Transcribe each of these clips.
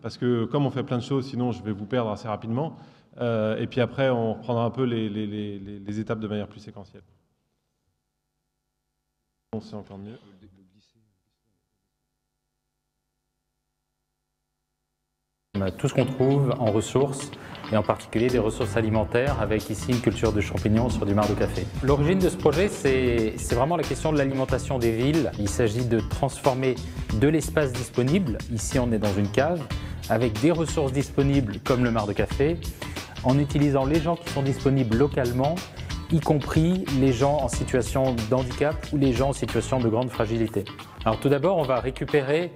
parce que comme on fait plein de choses, sinon je vais vous perdre assez rapidement. Et puis après, on reprendra un peu les étapes de manière plus séquentielle. Bon, c'est encore mieux. Tout ce qu'on trouve en ressources, et en particulier des ressources alimentaires, avec ici une culture de champignons sur du marc de café. L'origine de ce projet, c'est vraiment la question de l'alimentation des villes. Il s'agit de transformer de l'espace disponible, ici on est dans une cave, avec des ressources disponibles comme le marc de café, en utilisant les gens qui sont disponibles localement, y compris les gens en situation de handicap ou les gens en situation de grande fragilité. Alors tout d'abord, on va récupérer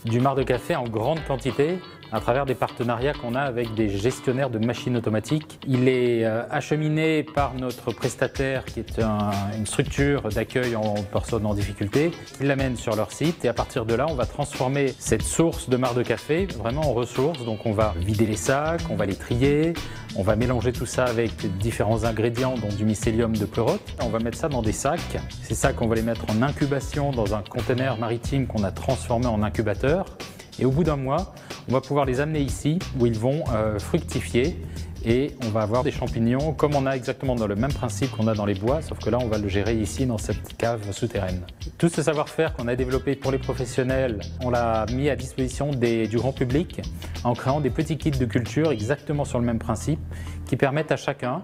du marc de café en grande quantité à travers des partenariats qu'on a avec des gestionnaires de machines automatiques. Il est acheminé par notre prestataire qui est une structure d'accueil en personnes en difficulté, qui l'amène sur leur site et à partir de là on va transformer cette source de marc de café vraiment en ressources. Donc on va vider les sacs, on va les trier, on va mélanger tout ça avec différents ingrédients dont du mycélium de pleurote. On va mettre ça dans des sacs. Ces sacs on va les mettre en incubation dans un conteneur maritime qu'on a transformé en incubateur. Et au bout d'un mois, on va pouvoir les amener ici où ils vont fructifier et on va avoir des champignons comme on a exactement dans le même principe qu'on a dans les bois, sauf que là on va le gérer ici dans cette cave souterraine. Tout ce savoir-faire qu'on a développé pour les professionnels, on l'a mis à disposition du grand public en créant des petits kits de culture exactement sur le même principe qui permettent à chacun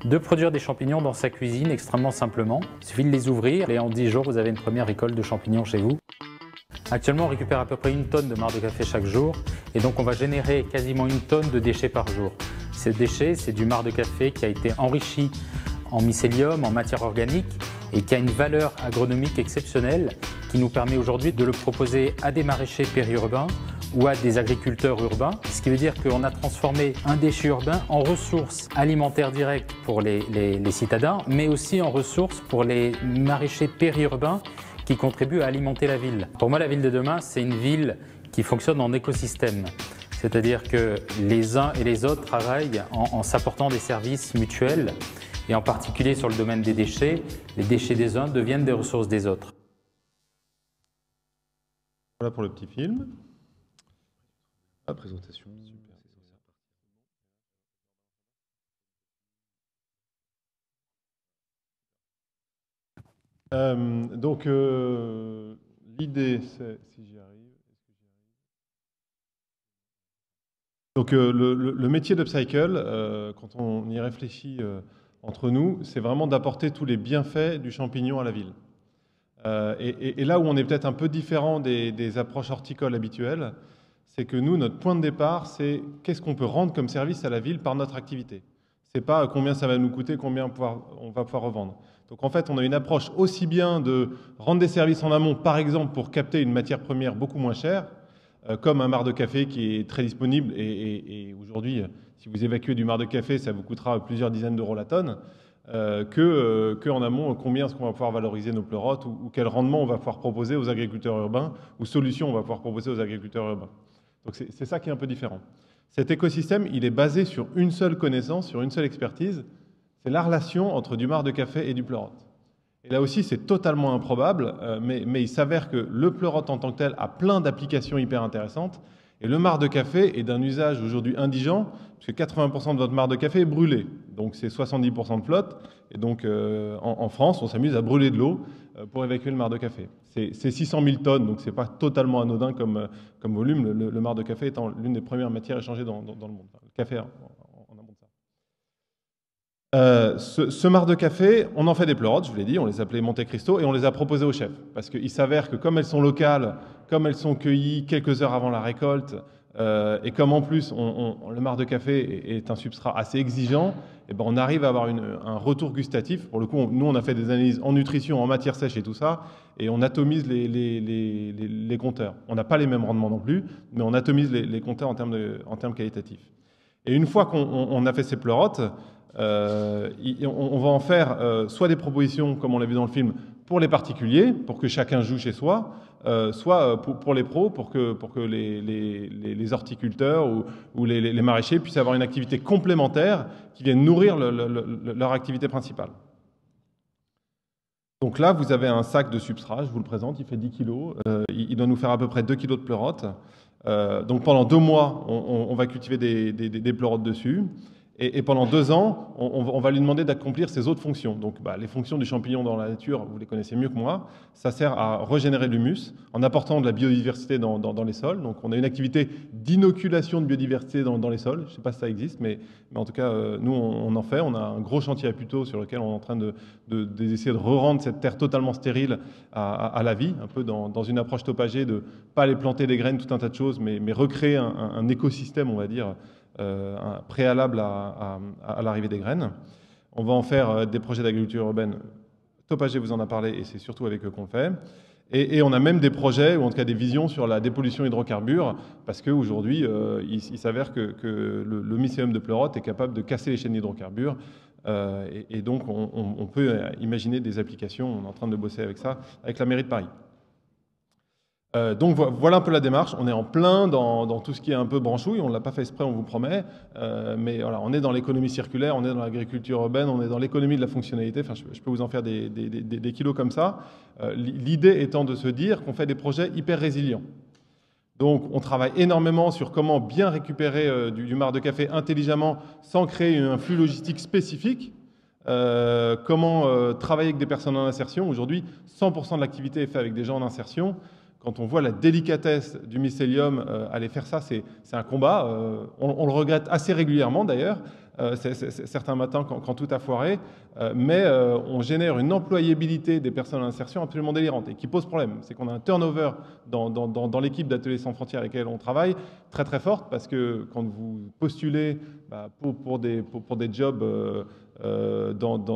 de produire des champignons dans sa cuisine extrêmement simplement. Il suffit de les ouvrir et en 10 jours vous avez une première récolte de champignons chez vous. Actuellement, on récupère à peu près 1 tonne de marc de café chaque jour et donc on va générer quasiment 1 tonne de déchets par jour. Ces déchets, c'est du marc de café qui a été enrichi en mycélium, en matière organique et qui a une valeur agronomique exceptionnelle qui nous permet aujourd'hui de le proposer à des maraîchers périurbains ou à des agriculteurs urbains, ce qui veut dire qu'on a transformé un déchet urbain en ressource alimentaire directe pour les citadins, mais aussi en ressource pour les maraîchers périurbains qui contribuent à alimenter la ville. Pour moi, la ville de demain, c'est une ville qui fonctionne en écosystème. C'est-à-dire que les uns et les autres travaillent en s'apportant des services mutuels et en particulier sur le domaine des déchets, les déchets des uns deviennent des ressources des autres. Voilà pour le petit film. La présentation. Donc, l'idée, c'est, si j'y arrive, donc le métier d'Upcycle, quand on y réfléchit entre nous, c'est vraiment d'apporter tous les bienfaits du champignon à la ville. Et là où on est peut-être un peu différent des approches horticoles habituelles, c'est que nous, notre point de départ, c'est qu'est-ce qu'on peut rendre comme service à la ville par notre activité. C'est pas combien ça va nous coûter, combien on va pouvoir revendre. Donc en fait, on a une approche aussi bien de rendre des services en amont, par exemple pour capter une matière première beaucoup moins chère, comme un marc de café qui est très disponible. Et aujourd'hui, si vous évacuez du marc de café, ça vous coûtera plusieurs dizaines d'euros la tonne, que en amont, combien est-ce qu'on va pouvoir valoriser nos pleurotes ou quel rendement on va pouvoir proposer aux agriculteurs urbains ou solutions on va pouvoir proposer aux agriculteurs urbains. Donc c'est ça qui est un peu différent. Cet écosystème, il est basé sur une seule connaissance, sur une seule expertise, c'est la relation entre du marc de café et du pleurote. Et là aussi, c'est totalement improbable, mais il s'avère que le pleurote en tant que tel a plein d'applications hyper intéressantes, et le marc de café est d'un usage aujourd'hui indigent, puisque 80% de votre marc de café est brûlé, donc c'est 70% de flotte, et donc en France, on s'amuse à brûler de l'eau pour évacuer le marc de café. C'est 600 000 tonnes, donc c'est pas totalement anodin comme volume, le marc de café étant l'une des premières matières échangées dans le monde. Le café en amont de ça. Ce marc de café, on en fait des pleurotes, je vous l'ai dit, on les appelait Monte Cristo et on les a proposées aux chefs. Parce qu'il s'avère que comme elles sont locales, comme elles sont cueillies quelques heures avant la récolte, et comme en plus le marc de café est un substrat assez exigeant, et ben on arrive à avoir un retour gustatif. Pour le coup, nous on a fait des analyses en nutrition, en matière sèche et tout ça, et on atomise les compteurs. On n'a pas les mêmes rendements non plus, mais on atomise les compteurs en termes qualitatifs. Et une fois qu'on a fait ces pleurotes, on va en faire soit des propositions, comme on l'a vu dans le film, pour les particuliers, pour que chacun joue chez soi, soit pour les pros, pour que les horticulteurs ou les maraîchers puissent avoir une activité complémentaire qui vienne nourrir leur activité principale. Donc là, vous avez un sac de substrat, je vous le présente, il fait 10 kg, il doit nous faire à peu près 2 kg de pleurote. Donc pendant 2 mois, on va cultiver des pleurotes dessus. Et pendant 2 ans, on va lui demander d'accomplir ses autres fonctions. Donc les fonctions du champignon dans la nature, vous les connaissez mieux que moi. Ça sert à régénérer l'humus en apportant de la biodiversité dans les sols. Donc on a une activité d'inoculation de biodiversité dans les sols. Je ne sais pas si ça existe, mais en tout cas, nous, on en fait. On a un gros chantier à Puteaux sur lequel on est en train d'essayer de re-rendre cette terre totalement stérile à la vie, un peu dans une approche topagée, de ne pas aller planter des graines, tout un tas de choses, mais recréer un écosystème, on va dire, préalable à l'arrivée des graines. On va en faire des projets d'agriculture urbaine. Topager vous en a parlé et c'est surtout avec eux qu'on le fait. Et on a même des projets, ou en tout cas des visions sur la dépollution hydrocarbures, parce qu'aujourd'hui, il s'avère que le mycélium de pleurote est capable de casser les chaînes d'hydrocarbures. Et donc, on peut imaginer des applications. On est en train de bosser avec ça, avec la mairie de Paris. Donc voilà un peu la démarche. On est en plein dans tout ce qui est un peu branchouille. On ne l'a pas fait exprès, on vous promet. Mais voilà, on est dans l'économie circulaire, on est dans l'agriculture urbaine, on est dans l'économie de la fonctionnalité. Enfin, je peux vous en faire des kilos comme ça. L'idée étant de se dire qu'on fait des projets hyper résilients. Donc on travaille énormément sur comment bien récupérer du marc de café intelligemment sans créer un flux logistique spécifique. Comment travailler avec des personnes en insertion. Aujourd'hui, 100% de l'activité est faite avec des gens en insertion. Quand on voit la délicatesse du mycélium, aller faire ça, c'est un combat. On le regrette assez régulièrement d'ailleurs, certains matins quand tout a foiré, mais on génère une employabilité des personnes en insertion absolument délirante et qui pose problème. C'est qu'on a un turnover dans l'équipe d'Ateliers sans frontières avec laquelle on travaille très très forte, parce que quand vous postulez pour des jobs dans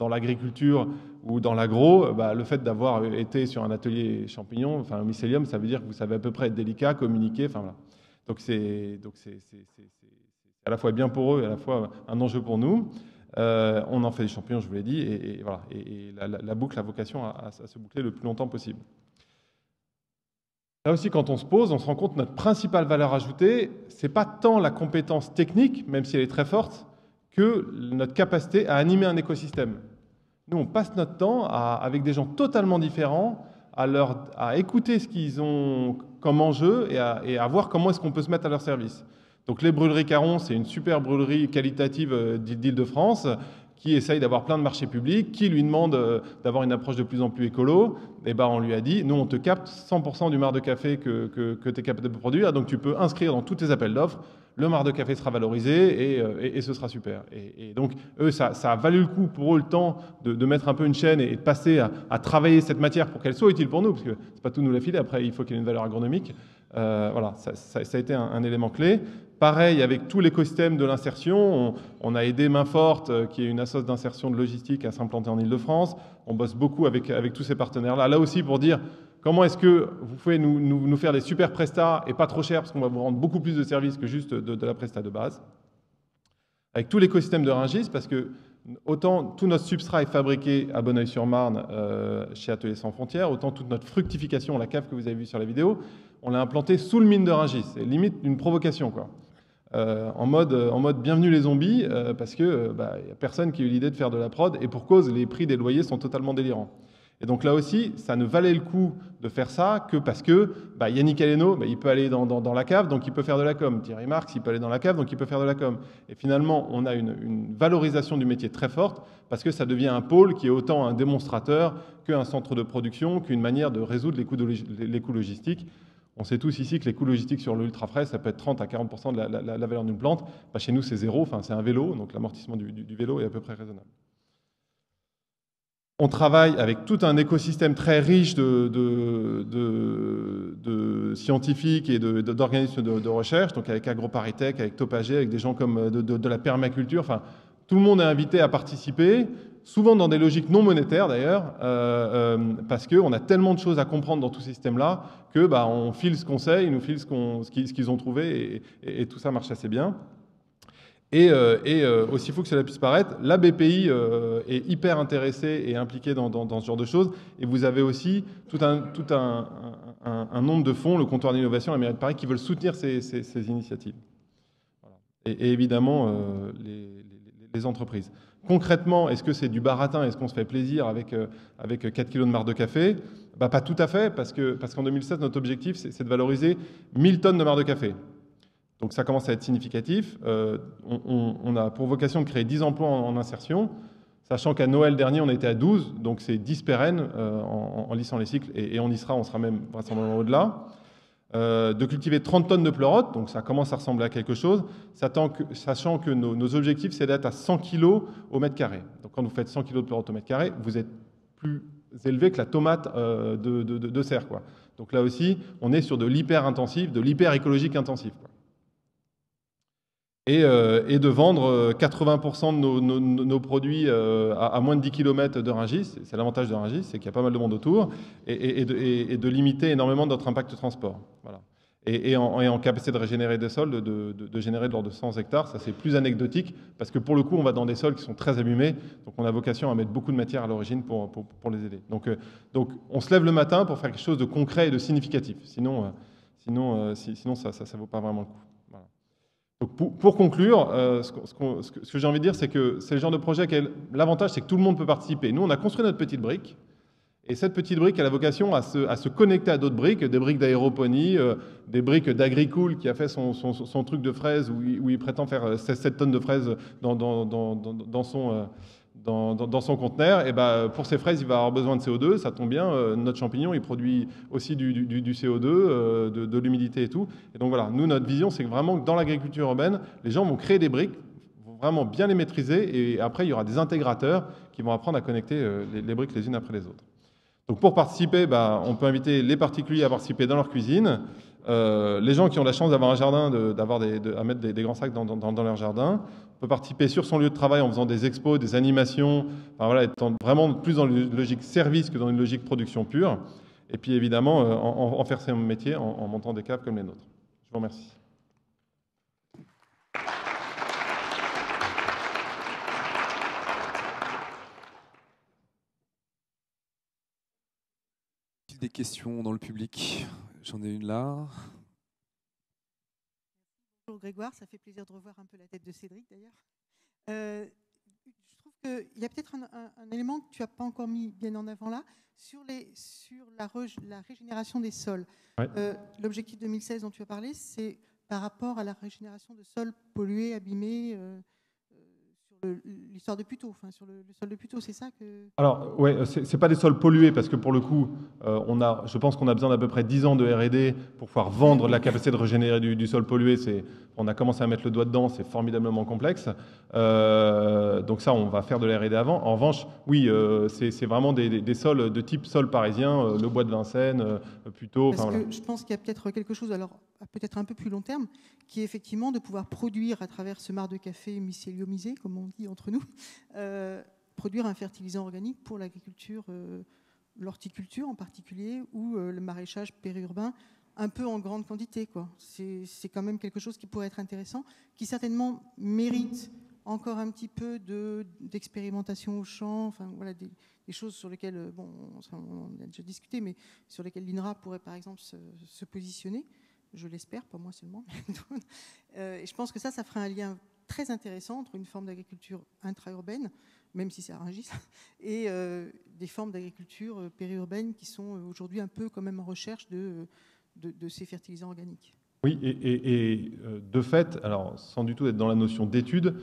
l'agriculture ou dans l'agro, le fait d'avoir été sur un atelier champignon, enfin un mycélium, ça veut dire que vous savez à peu près être délicat, communiquer, enfin voilà. Donc c'est à la fois bien pour eux et à la fois un enjeu pour nous. On en fait des champignons, je vous l'ai dit, et voilà. Et la boucle a vocation à se boucler le plus longtemps possible. Là aussi, quand on se pose, on se rend compte que notre principale valeur ajoutée, c'est pas tant la compétence technique, même si elle est très forte, que notre capacité à animer un écosystème. Nous, on passe notre temps avec des gens totalement différents à écouter ce qu'ils ont comme enjeu et à voir comment est-ce qu'on peut se mettre à leur service. Donc les brûleries Caron, c'est une super brûlerie qualitative d'Île-de-France qui essaye d'avoir plein de marchés publics, qui lui demande d'avoir une approche de plus en plus écolo. Et on lui a dit, nous, on te capte 100% du marc de café que tu es capable de produire, donc tu peux inscrire dans tous tes appels d'offres, le marc de café sera valorisé et ce sera super. Et donc, eux, ça a valu le coup pour eux le temps de mettre un peu une chaîne et de passer à travailler cette matière pour qu'elle soit utile pour nous, parce que c'est pas tout nous la filer, après il faut qu'il y ait une valeur agronomique. Voilà, ça a été un élément clé. Pareil, avec tout l'écosystème de l'insertion, on a aidé Mainforte, qui est une association d'insertion de logistique, à s'implanter en Île-de-France. On bosse beaucoup avec tous ces partenaires-là. Là aussi, pour dire comment est-ce que vous pouvez nous faire des super prestats et pas trop cher, parce qu'on va vous rendre beaucoup plus de services que juste de la presta de base. Avec tout l'écosystème de Rungis, parce que autant tout notre substrat est fabriqué à Bonneuil-sur-Marne, chez Ateliers sans frontières, autant toute notre fructification, la cave que vous avez vue sur la vidéo, on l'a implantée sous le mine de Rungis. C'est limite une provocation, quoi. En mode bienvenue les zombies, parce que y a personne qui a eu l'idée de faire de la prod, et pour cause, les prix des loyers sont totalement délirants. Et donc là aussi, ça ne valait le coup de faire ça que parce que Yannick Aleno, il peut aller dans la cave, donc il peut faire de la com. Thierry Marx, il peut aller dans la cave, donc il peut faire de la com. Et finalement, on a une valorisation du métier très forte, parce que ça devient un pôle qui est autant un démonstrateur qu'un centre de production, qu'une manière de résoudre les coûts logistiques. On sait tous ici que les coûts logistiques sur l'ultra frais, ça peut être 30 à 40% de la valeur d'une plante. Chez nous, c'est zéro, c'est un vélo, donc l'amortissement du vélo est à peu près raisonnable. On travaille avec tout un écosystème très riche de scientifiques et d'organismes de recherche, donc avec AgroParisTech, avec Topager, avec des gens comme de la permaculture. Enfin, tout le monde est invité à participer, souvent dans des logiques non monétaires d'ailleurs, parce qu'on a tellement de choses à comprendre dans tout ce système-là que on file ce qu'on sait, ils nous filent ce qu'ils ont trouvé et tout ça marche assez bien. Et aussi fou que cela puisse paraître, la BPI est hyper intéressée et impliquée dans ce genre de choses. Et vous avez aussi tout un nombre de fonds, le comptoir d'innovation, la mairie de Paris, qui veulent soutenir ces initiatives. Voilà. Et évidemment, les entreprises. Concrètement, est-ce que c'est du baratin? Est-ce qu'on se fait plaisir avec 4 kilos de marc de café? Bah, pas tout à fait, parce qu'en 2016, notre objectif, c'est de valoriser 1000 tonnes de marc de café. Donc ça commence à être significatif. On a pour vocation de créer 10 emplois en insertion, sachant qu'à Noël dernier, on était à 12, donc c'est 10 pérennes en lissant les cycles, et on sera même vraisemblablement au-delà. De cultiver 30 tonnes de pleurotes, donc ça commence à ressembler à quelque chose, sachant que nos objectifs, c'est d'être à 100 kg au mètre carré. Donc quand vous faites 100 kg de pleurotes au mètre carré, vous êtes plus élevé que la tomate de serre, quoi. Donc là aussi, on est sur de l'hyper-intensif, de l'hyper-écologique intensif, quoi. Et de vendre 80% de nos produits à moins de 10 km de Rungis. C'est l'avantage de Rungis, c'est qu'il y a pas mal de monde autour, et de limiter énormément notre impact de transport. Voilà. Et en capacité de régénérer des sols, de générer de l'ordre de 100 hectares, ça c'est plus anecdotique, parce que pour le coup, on va dans des sols qui sont très abîmés, donc on a vocation à mettre beaucoup de matière à l'origine pour les aider. Donc on se lève le matin pour faire quelque chose de concret et de significatif. Sinon ça ne vaut pas vraiment le coup. Voilà. Donc pour conclure, ce que j'ai envie de dire, c'est que c'est le genre de projet qui a l'avantage, c'est que tout le monde peut participer. Nous, on a construit notre petite brique, et cette petite brique a la vocation à se connecter à d'autres briques, des briques d'aéroponie, des briques d'Agricool qui a fait son truc de fraises où il prétend faire 7 tonnes de fraises dans son conteneur. Et ben, pour ces fraises, il va avoir besoin de CO2, ça tombe bien, notre champignon, il produit aussi du CO2, de l'humidité et tout. Et donc voilà, nous, notre vision, c'est que vraiment, dans l'agriculture urbaine, les gens vont créer des briques, vont vraiment bien les maîtriser, et après, il y aura des intégrateurs qui vont apprendre à connecter les briques les unes après les autres. Donc pour participer, on peut inviter les particuliers à participer dans leur cuisine, les gens qui ont la chance d'avoir un jardin, à mettre des grands sacs dans leur jardin. On peut participer sur son lieu de travail en faisant des expos, des animations, enfin, voilà, étant vraiment plus dans une logique service que dans une logique production pure. Et puis évidemment, en faire son métier en montant des caves comme les nôtres. Je vous remercie. Des questions dans le public. J'en ai une là. Bonjour Grégoire, ça fait plaisir de revoir un peu la tête de Cédric d'ailleurs. Je trouve qu'il y a peut-être un élément que tu n'as pas encore mis bien en avant là, sur la régénération des sols. Ouais. L'objectif 2016 dont tu as parlé, c'est par rapport à la régénération de sols pollués, abîmés, l'histoire de Puteaux, enfin sur le sol de Puteaux, c'est ça que... Alors, ouais, c'est pas des sols pollués, parce que pour le coup, je pense qu'on a besoin d'à peu près 10 ans de R&D pour pouvoir vendre la capacité de régénérer du sol pollué. On a commencé à mettre le doigt dedans, c'est formidablement complexe. Donc ça, on va faire de la R&D avant. En revanche, oui, c'est vraiment des sols de type sol parisien, le bois de Vincennes, Puteaux. Parce que je pense qu'il y a peut-être quelque chose, alors peut-être un peu plus long terme, qui est effectivement de pouvoir produire à travers ce marc de café mycéliumisé, comme on dit entre nous, produire un fertilisant organique pour l'agriculture, l'horticulture en particulier, ou le maraîchage périurbain, un peu en grande quantité, quoi. C'est quand même quelque chose qui pourrait être intéressant, qui certainement mérite encore un petit peu d'expérimentation au champ, enfin voilà, des choses sur lesquelles, bon, on a déjà discuté, mais sur lesquelles l'INRA pourrait par exemple se positionner. Je l'espère, pas moi seulement. Et je pense que ça ferait un lien très intéressant entre une forme d'agriculture intra-urbaine, même si c'est à Rungis, et des formes d'agriculture périurbaine qui sont aujourd'hui un peu quand même en recherche de ces fertilisants organiques. Oui, et de fait, alors sans du tout être dans la notion d'étude,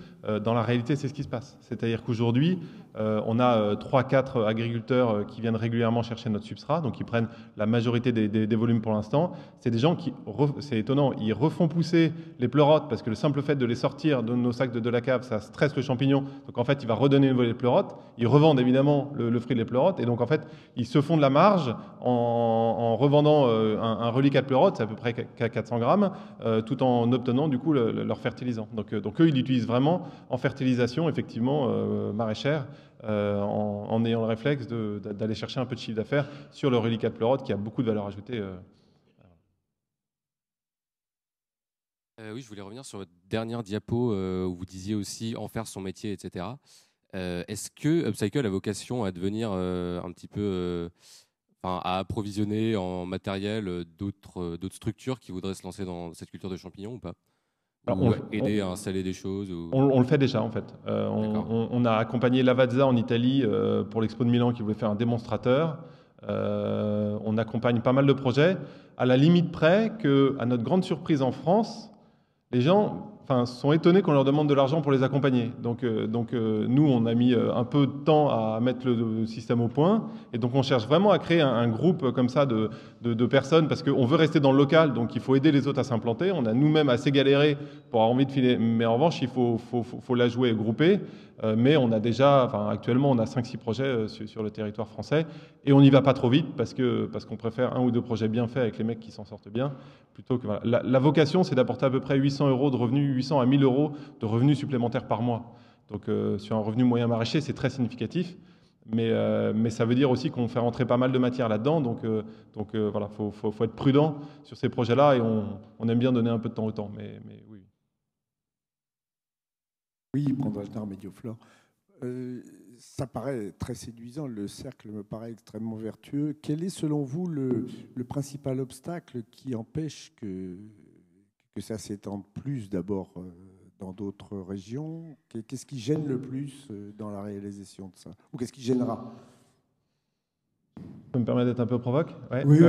dans la réalité, c'est ce qui se passe. C'est-à-dire qu'aujourd'hui, on a 3-4 agriculteurs qui viennent régulièrement chercher notre substrat, donc ils prennent la majorité des volumes pour l'instant. C'est des gens qui, c'est étonnant, ils refont pousser les pleurotes parce que le simple fait de les sortir de nos sacs de la cave, ça stresse le champignon. Donc en fait, il va redonner une volée de pleurotes. Ils revendent évidemment le fruit des pleurotes. Et donc en fait, ils se font de la marge en revendant un reliquat de pleurotes, c'est à peu près 400 grammes, tout en obtenant du coup leur fertilisant. Donc eux, ils l'utilisent vraiment en fertilisation, effectivement, maraîchère, en ayant le réflexe d'aller chercher un peu de chiffre d'affaires sur le reliquat de pleurote qui a beaucoup de valeur ajoutée. Oui, je voulais revenir sur votre dernière diapo où vous disiez aussi en faire son métier, etc. Est-ce que Upcycle a vocation à devenir un petit peu... à approvisionner en matériel d'autres structures qui voudraient se lancer dans cette culture de champignons ou pas? Ou aider à installer des choses On le fait déjà en fait. On a accompagné Lavazza en Italie pour l'Expo de Milan qui voulait faire un démonstrateur. On accompagne pas mal de projets, à la limite près que, à notre grande surprise en France, les gens sont étonnés qu'on leur demande de l'argent pour les accompagner. Donc, nous, on a mis un peu de temps à mettre le système au point. Et donc, on cherche vraiment à créer un groupe comme ça de personnes parce qu'on veut rester dans le local. Donc, il faut aider les autres à s'implanter. On a nous-mêmes assez galéré pour avoir envie de filer. Mais en revanche, il faut la jouer groupée. Mais on a déjà, actuellement, on a 5-6 projets sur le territoire français. Et on n'y va pas trop vite parce qu'on préfère 1 ou 2 projets bien faits avec les mecs qui s'en sortent bien. Plutôt que, voilà. La vocation, c'est d'apporter à peu près 800 € de revenus, 800 à 1000 € de revenus supplémentaires par mois. Donc sur un revenu moyen maraîcher, c'est très significatif. Mais ça veut dire aussi qu'on fait rentrer pas mal de matière là-dedans. Donc voilà, faut être prudent sur ces projets-là et on aime bien donner un peu de temps au temps. Mais oui. Oui, Brandaltar, Medioflore. Ça paraît très séduisant, le cercle me paraît extrêmement vertueux. Quel est selon vous le principal obstacle qui empêche que ça s'étende plus d'abord dans d'autres régions? Qu'est-ce qui gêne le plus dans la réalisation de ça? Ou qu'est-ce qui gênera? Ça me permet d'être un peu provoque? Ouais. Oui,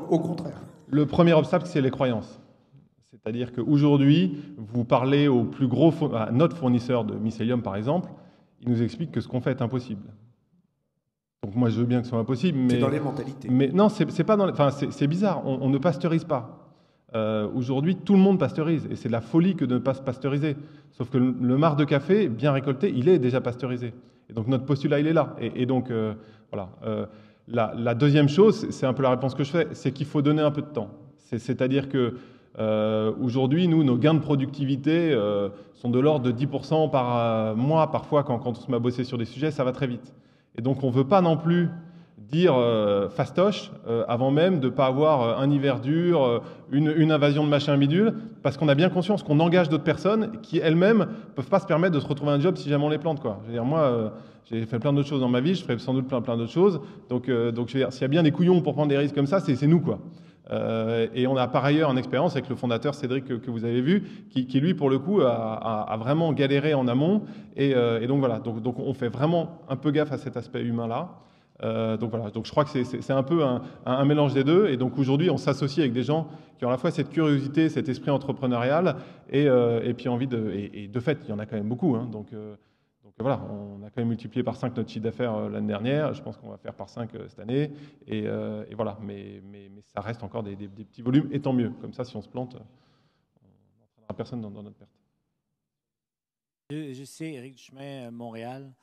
au contraire. Le premier obstacle, c'est les croyances. C'est-à-dire qu'aujourd'hui, vous parlez au plus gros, à notre fournisseur de mycélium par exemple, il nous explique que ce qu'on fait est impossible. Donc moi, je veux bien que ce soit impossible, mais... C'est dans les mentalités. Mais non, c'est pas dans les... c'est bizarre, on ne pasteurise pas. Aujourd'hui, tout le monde pasteurise, et c'est de la folie que de ne pas se pasteuriser. Sauf que le marc de café, bien récolté, il est déjà pasteurisé. Et donc notre postulat, il est là. Et donc, voilà. La deuxième chose, c'est un peu la réponse que je fais, c'est qu'il faut donner un peu de temps. C'est-à-dire que aujourd'hui, nous, nos gains de productivité sont de l'ordre de 10% par mois. Parfois, quand on se met à bosser sur des sujets, ça va très vite. Et donc, on ne veut pas non plus dire fastoche avant même de ne pas avoir un hiver dur, une invasion de machin bidule, parce qu'on a bien conscience qu'on engage d'autres personnes qui elles-mêmes ne peuvent pas se permettre de se retrouver un job si jamais on les plante, quoi. Je veux dire, moi, j'ai fait plein d'autres choses dans ma vie, je ferai sans doute plein d'autres choses. Donc je veux dire, s'il y a bien des couillons pour prendre des risques comme ça, c'est nous, quoi. Et on a par ailleurs une expérience avec le fondateur Cédric que vous avez vu, qui lui, pour le coup, a vraiment galéré en amont. Et donc voilà, donc on fait vraiment un peu gaffe à cet aspect humain-là. Donc voilà, donc je crois que c'est un peu un mélange des deux. Et donc aujourd'hui, on s'associe avec des gens qui ont à la fois cette curiosité, cet esprit entrepreneurial, et puis envie de... Et de fait, il y en a quand même beaucoup. Hein, donc voilà, on a quand même multiplié par 5 notre chiffre d'affaires l'année dernière. Je pense qu'on va faire par 5 cette année. Et voilà, mais ça reste encore des petits volumes, et tant mieux. Comme ça, si on se plante, on n'entraînera personne dans notre perte. Je sais, Éric Duchemin, Montréal,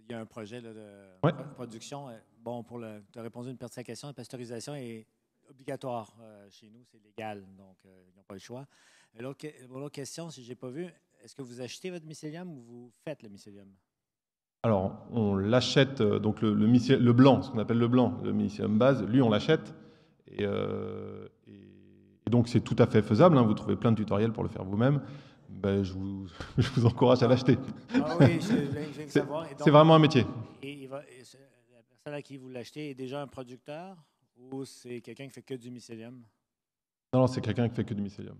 il y a un projet là, de production. Bon, tu as répondu à une partie de la question, la pasteurisation est obligatoire chez nous, c'est légal, donc ils n'ont pas le choix. L'autre question, si je n'ai pas vu, est-ce que vous achetez votre mycélium ou vous faites le mycélium? Alors, on l'achète, donc le blanc, ce qu'on appelle le blanc, le mycélium base, lui, on l'achète. Et donc, c'est tout à fait faisable. Hein, vous trouvez plein de tutoriels pour le faire vous-même. Ben, je vous encourage à l'acheter. Ah oui, je viens de savoir. C'est vraiment un métier. Et la personne à qui vous l'achetez est déjà un producteur ou c'est quelqu'un qui fait que du mycélium? Non, c'est quelqu'un qui fait que du mycélium.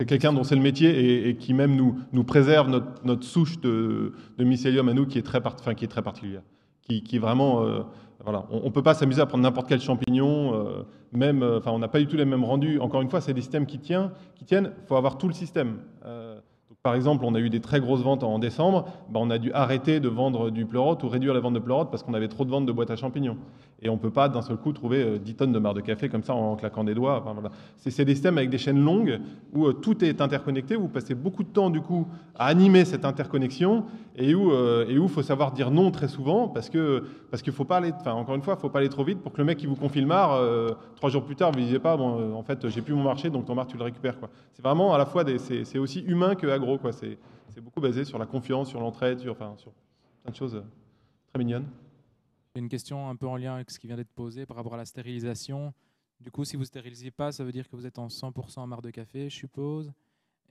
C'est quelqu'un dont c'est le métier et qui même nous préserve notre souche de mycélium à nous qui est très particulière. Qui est vraiment... voilà. On ne peut pas s'amuser à prendre n'importe quel champignon, on n'a pas du tout les mêmes rendus. Encore une fois, c'est des systèmes qui tiennent. Il faut avoir tout le système. Donc, par exemple, on a eu des très grosses ventes en décembre. On a dû arrêter de vendre du pleurote ou réduire la vente de pleurote parce qu'on avait trop de ventes de boîtes à champignons. Et on ne peut pas d'un seul coup trouver 10 tonnes de marc de café comme ça en claquant des doigts. Enfin, voilà. C'est des systèmes avec des chaînes longues où tout est interconnecté, où vous passez beaucoup de temps du coup à animer cette interconnexion et où il faut savoir dire non très souvent parce qu'il faut pas aller, encore une fois, il ne faut pas aller trop vite pour que le mec qui vous confie le marc, 3 jours plus tard, vous ne disiez pas, en fait, j'ai plus mon marché, donc ton marc, tu le récupères, quoi. C'est vraiment à la fois, c'est aussi humain que agro, quoi. C'est beaucoup basé sur la confiance, sur l'entraide, sur plein de choses très mignonnes. J'ai une question un peu en lien avec ce qui vient d'être posé par rapport à la stérilisation. Du coup, si vous ne stérilisez pas, ça veut dire que vous êtes en 100% marc de café, je suppose.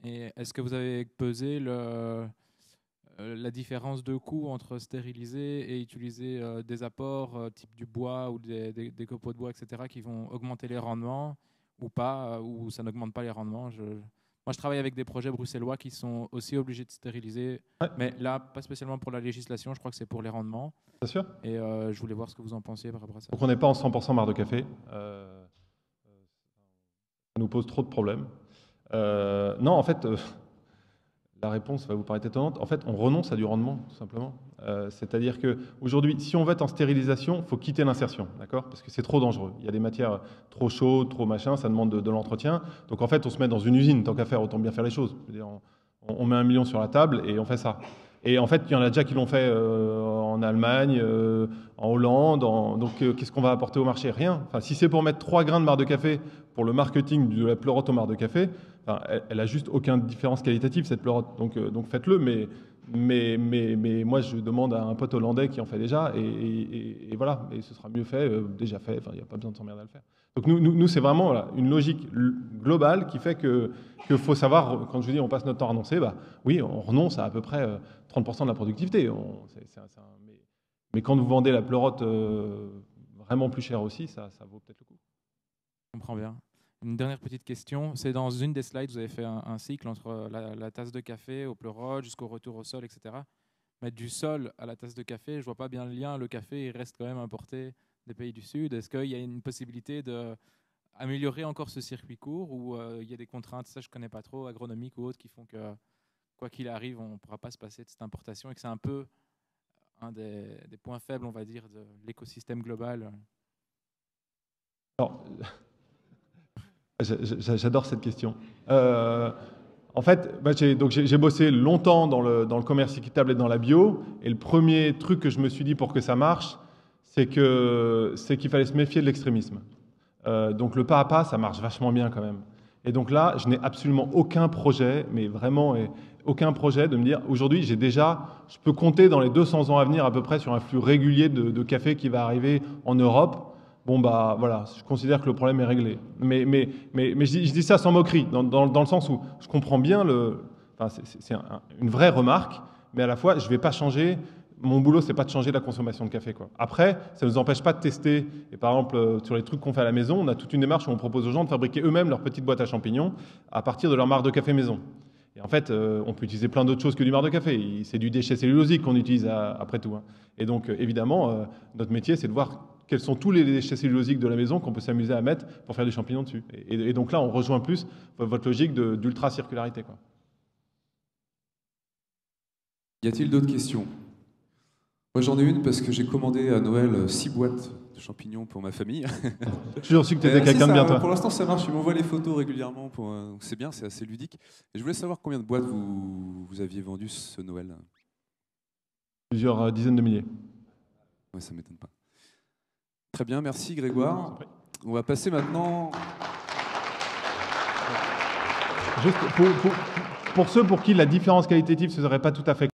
Et est-ce que vous avez pesé la différence de coût entre stériliser et utiliser des apports type du bois ou des copeaux de bois, etc., qui vont augmenter les rendements ou pas, ou ça n'augmente pas les rendements? Moi, je travaille avec des projets bruxellois qui sont aussi obligés de stériliser, mais là, pas spécialement pour la législation, je crois que c'est pour les rendements. Bien sûr. Et je voulais voir ce que vous en pensiez par rapport à ça. Donc on n'est pas en 100% marc de café. Ça nous pose trop de problèmes. Non, en fait, la réponse va vous paraître étonnante. En fait, on renonce à du rendement, tout simplement. C'est-à-dire qu'aujourd'hui, si on va être en stérilisation, il faut quitter l'insertion, d'accord? Parce que c'est trop dangereux. Il y a des matières trop chaudes, trop machin, ça demande de l'entretien. Donc en fait, on se met dans une usine, tant qu'à faire, autant bien faire les choses. Je veux dire, on met 1 million sur la table et on fait ça. Et en fait, il y en a déjà qui l'ont fait en Allemagne, en Hollande. Donc, qu'est-ce qu'on va apporter au marché? Rien. Enfin, si c'est pour mettre 3 grains de marc de café pour le marketing de la pleurote au marc de café, enfin, elle a juste aucune différence qualitative, cette pleurote. Donc faites-le, mais moi, je demande à un pote hollandais qui en fait déjà, et voilà. Et ce sera mieux fait, déjà fait. Enfin, il n'y a pas besoin de s'emmerder à le faire. Donc nous c'est vraiment une logique globale qui fait que faut savoir, quand je dis on passe notre temps à renoncer, bah oui, on renonce à peu près 30% de la productivité. Mais quand vous vendez la pleurote vraiment plus cher aussi, ça vaut peut-être le coup. Je comprends bien. Une dernière petite question. C'est dans une des slides, vous avez fait un cycle entre la tasse de café au pleurote jusqu'au retour au sol, etc. Mais du sol à la tasse de café, je ne vois pas bien le lien. Le café, il reste quand même importé des pays du Sud. Est-ce qu'il y a une possibilité d'améliorer encore ce circuit court ou il y a des contraintes, ça je ne connais pas trop, agronomiques ou autres, qui font que, quoi qu'il arrive, on ne pourra pas se passer de cette importation et que c'est un peu un des points faibles, on va dire, de l'écosystème global? Alors, j'adore cette question. En fait, j'ai bossé longtemps dans le commerce équitable et dans la bio. Et le premier truc que je me suis dit pour que ça marche, c'est qu'il fallait se méfier de l'extrémisme. Donc le pas à pas, ça marche vachement bien quand même. Et donc là, je n'ai absolument aucun projet, mais vraiment aucun projet de me dire, aujourd'hui, je peux compter dans les 200 ans à venir à peu près sur un flux régulier de café qui va arriver en Europe. Bon, bah voilà, je considère que le problème est réglé. Mais je dis ça sans moquerie, dans le sens où je comprends bien c'est une vraie remarque, mais à la fois, je ne vais pas changer. Mon boulot, c'est pas de changer la consommation de café, quoi. Après, ça ne nous empêche pas de tester. Et par exemple, sur les trucs qu'on fait à la maison, on a toute une démarche où on propose aux gens de fabriquer eux-mêmes leur petite boîte à champignons à partir de leur marc de café maison. Et en fait, on peut utiliser plein d'autres choses que du marc de café. C'est du déchet cellulosique qu'on utilise après tout. Et donc, évidemment, notre métier, c'est de voir quels sont tous les déchets cellulosiques de la maison qu'on peut s'amuser à mettre pour faire du champignon dessus. Et donc là, on rejoint plus votre logique d'ultra-circularité, quoi. Y a-t-il d'autres questions? Moi, j'en ai une parce que j'ai commandé à Noël 6 boîtes de champignons pour ma famille. J'ai toujours su que tu étais quelqu'un de bien, toi. Pour l'instant, ça marche. Ils m'envoient les photos régulièrement. Donc c'est bien, c'est assez ludique. Et je voulais savoir combien de boîtes vous aviez vendues ce Noël. Plusieurs dizaines de milliers. Ouais, ça ne m'étonne pas. Très bien, merci Grégoire. On va passer maintenant... Juste pour ceux pour qui la différence qualitative ne serait pas tout à fait